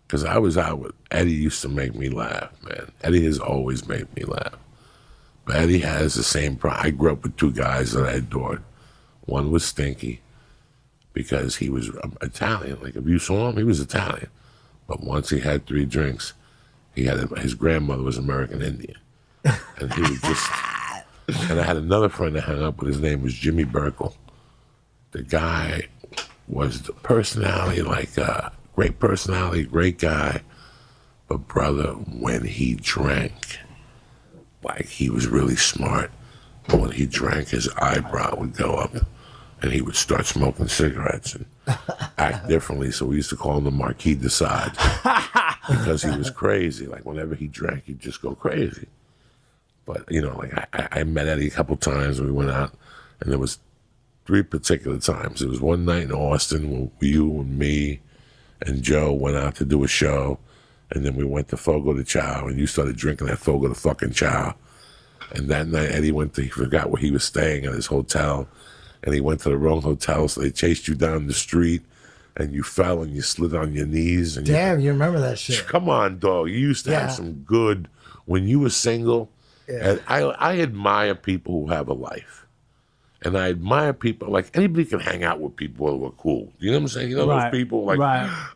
Because I was out with Eddie. Used to make me laugh, man. Eddie has always made me laugh. But Eddie has the same problem. I grew up with two guys that I adored. One was Stinky, because he was Italian. Like, if you saw him, he was Italian. But once he had 3 drinks, his grandmother was American Indian. And he was just... And I had another friend that hung up with. His name was Jimmy Burkle. The guy was the personality, like great personality, great guy. But brother, when he drank, like, he was really smart. But when he drank, his eyebrow would go up, and he would start smoking cigarettes and act differently. So we used to call him the Marquis de Sade, because he was crazy. Like, whenever he drank, he'd just go crazy. But, you know, like, I met Eddie a couple times when we went out, and there was 3 particular times. It was one night in Austin where you and me and Joe went out to do a show, and then we went to Fogo de Chao, and you started drinking that Fogo de fucking Chao. And that night, Eddie he forgot where he was staying at his hotel, and he went to the wrong hotel, so they chased you down the street, and you fell and you slid on your knees. And Damn, you remember that shit. Come on, dog. You used to have some good, when you were single. And I admire people who have a life. And I admire people, like, anybody can hang out with people who are cool. You know what I'm saying? You know those people, like,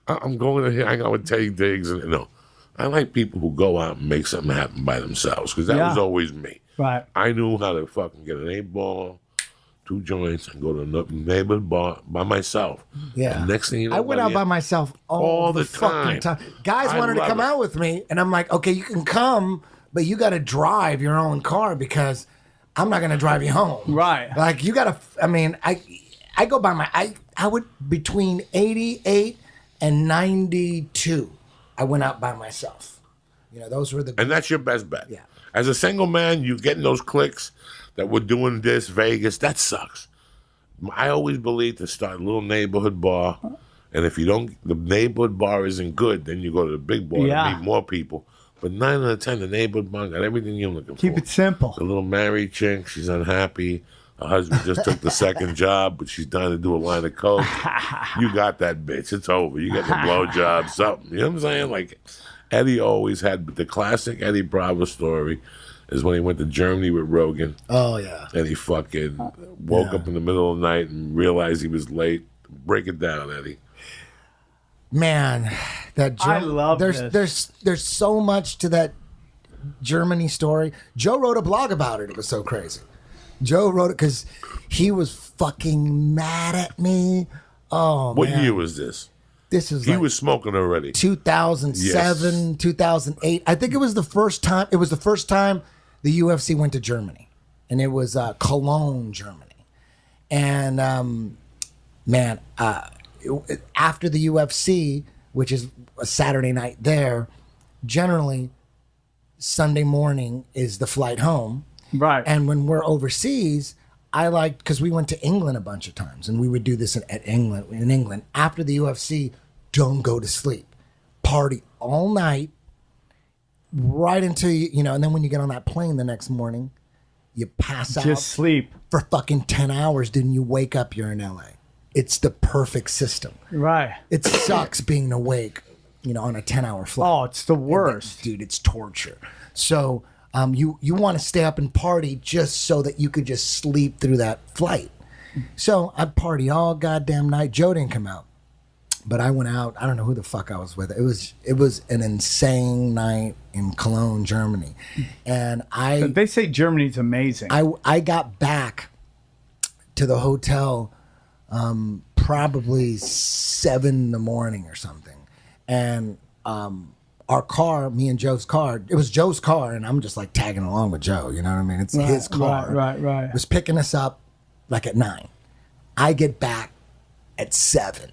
I'm going to hang out with Teddy Diggs. And, you know, I like people who go out and make something happen by themselves, because that was always me. Right. I knew how to fucking get an 8-ball, 2 joints, and go to a neighborhood bar by myself. Yeah. And next thing you know, I went out by myself all the fucking time. Guys wanted to come out with me, and I'm like, okay, you can come, but you got to drive your own car, because I'm not going to drive you home. Right. Like, you got to, I mean, I go by I would, between 88 and 92, I went out by myself. You know, those were the... And that's your best bet. Yeah. As a single man, you getting those clicks that we're doing this, Vegas, that sucks. I always believe to start a little neighborhood bar, and if the neighborhood bar isn't good, then you go to the big bar to meet more people. But 9 out of 10, the neighborhood bar got everything you're looking for. Keep it simple. The little married chick, she's unhappy. Her husband just took the second job, but she's dying to do a line of coke. You got that bitch. It's over. You get the blowjob, something. You know what I'm saying? Like, Eddie always had the classic Eddie Bravo story is when he went to Germany with Rogan. Oh, yeah. And he fucking woke up in the middle of the night and realized he was late. Break it down, Eddie. Man, I love this. There's so much to that Germany story. Joe wrote a blog about it. It was so crazy. Joe wrote it because he was fucking mad at me. Oh, what year was this? This is he was smoking already. 2007, 2008. I think it was the first time. It was the first time the UFC went to Germany, and it was Cologne, Germany. And after the UFC, which is a Saturday night there, generally Sunday morning is the flight home. Right. And when we're overseas, I like, because we went to England a bunch of times, and we would do this in England. After the UFC, don't go to sleep. Party all night, right until you know, and then when you get on that plane the next morning, you pass out. Just sleep. For fucking 10 hours, then you wake up, you're in LA. It's the perfect system. Right. It sucks being awake, you know, on a 10-hour flight. Oh, it's the worst. Dude, it's torture. So you want to stay up and party just so that you could just sleep through that flight. So I party all goddamn night. Joe didn't come out, but I went out. I don't know who the fuck I was with. It was an insane night in Cologne, Germany. And they say Germany's amazing. I got back to the hotel probably 7 in the morning or something. And our car, me and Joe's car, it was Joe's car, and I'm just like tagging along with Joe, you know what I mean? It's his car. Right. Was picking us up like at 9. I get back at 7,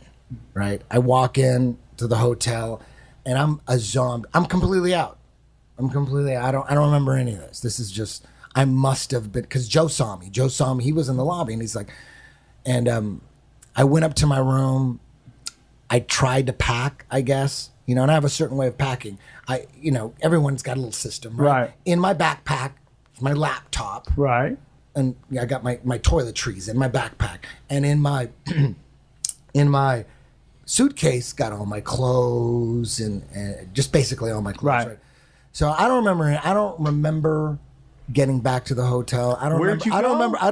right? I walk in to the hotel, and I'm a zombie. I'm completely out. I don't remember any of this. This is just, I must have been, because Joe saw me. He was in the lobby, and he's like, and I went up to my room. I tried to pack, I guess, you know, and I have a certain way of packing. Everyone's got a little system, right? In my backpack, my laptop, right, and I got my toiletries in my backpack, and in my suitcase got all my clothes and just basically all my clothes. Right. So I don't remember getting back to the hotel. I don't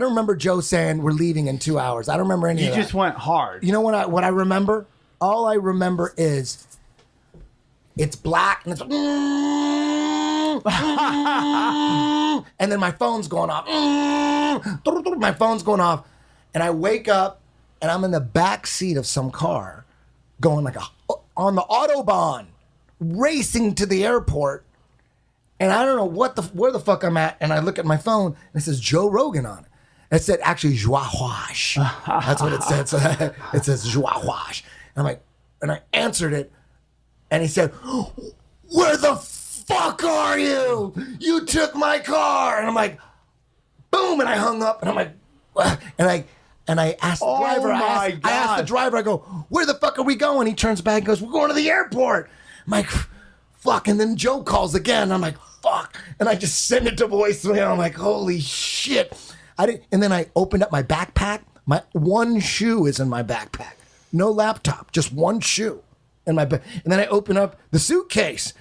remember Joe saying we're leaving in 2 hours. I don't remember any of that. You just went hard. You know what I remember? All I remember is it's black and it's and then my phone's going off. My phone's going off, and I wake up and I'm in the back seat of some car going on the Autobahn, racing to the airport. And I don't know where the fuck I'm at. And I look at my phone and it says Joe Rogan on it. It said actually Joie Wash. That's what it said. So it says Joie Wash. And I'm like, and I answered it. And he said, where the fuck are you? You took my car. And I'm like, boom. And I hung up and I'm like, and I asked the driver, I asked the driver, I go, where the fuck are we going? He turns back and goes, we're going to the airport. I'm like, fuck. And then Joe calls again. I'm like, fuck. And I just send it to voicemail. I'm like, holy shit. And then I opened up my backpack. My one shoe is in my backpack. No laptop, just one shoe in my back. And then I open up the suitcase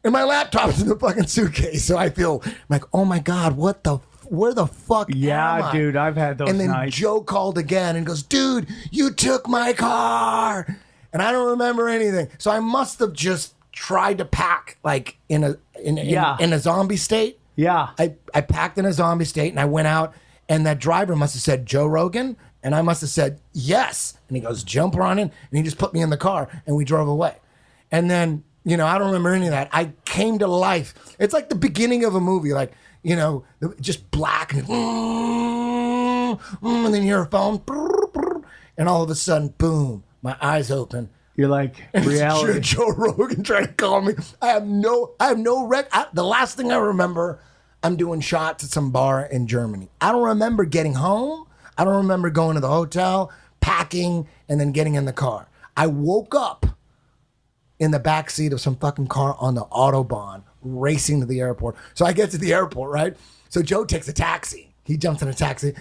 and my laptop's in the fucking suitcase. So I feel like, oh my God, where the fuck am I? Dude, I've had those nights. And then Joe called again and goes, dude, you took my car. And I don't remember anything. So I must have just tried to pack like in a zombie state. Yeah. I packed in a zombie state and I went out and that driver must have said Joe Rogan and I must have said yes. And he goes, jump on in. And he just put me in the car and we drove away. And then, I don't remember any of that. I came to life. It's like the beginning of a movie, like, just black and then you hear a phone and all of a sudden, boom, my eyes open. You're like, reality. Joe Rogan trying to call me. I have no the last thing I remember, I'm doing shots at some bar in Germany. I don't remember getting home. I don't remember going to the hotel, packing, and then getting in the car. I woke up in the backseat of some fucking car on the Autobahn, racing to the airport. So I get to the airport, right? So Joe takes a taxi. He jumps in a taxi.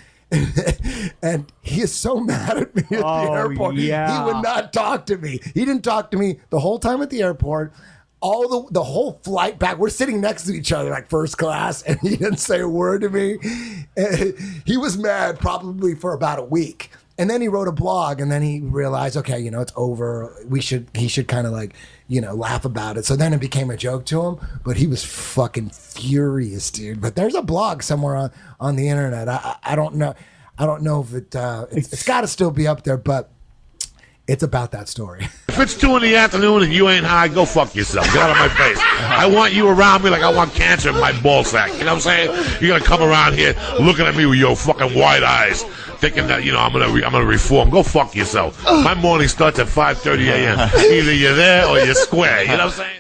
And he is so mad at me at the airport. Yeah. He would not talk to me. He didn't talk to me the whole time at the airport. All the whole flight back, we're sitting next to each other like first class, and he didn't say a word to me. He was mad probably for about a week. And then he wrote a blog, and then he realized, okay, it's over. He should kind of like, laugh about it. So then it became a joke to him, but he was fucking furious, dude. But there's a blog somewhere on the internet. I don't know. I don't know if it's got to still be up there, but it's about that story. If it's 2 PM and you ain't high, go fuck yourself. Get out of my face. I want you around me like I want cancer in my ball sack. You know what I'm saying? You're gonna come around here looking at me with your fucking wide eyes, thinking that I'm gonna reform. Go fuck yourself. My morning starts at 5:30 a.m. Either you're there or you're square. You know what I'm saying?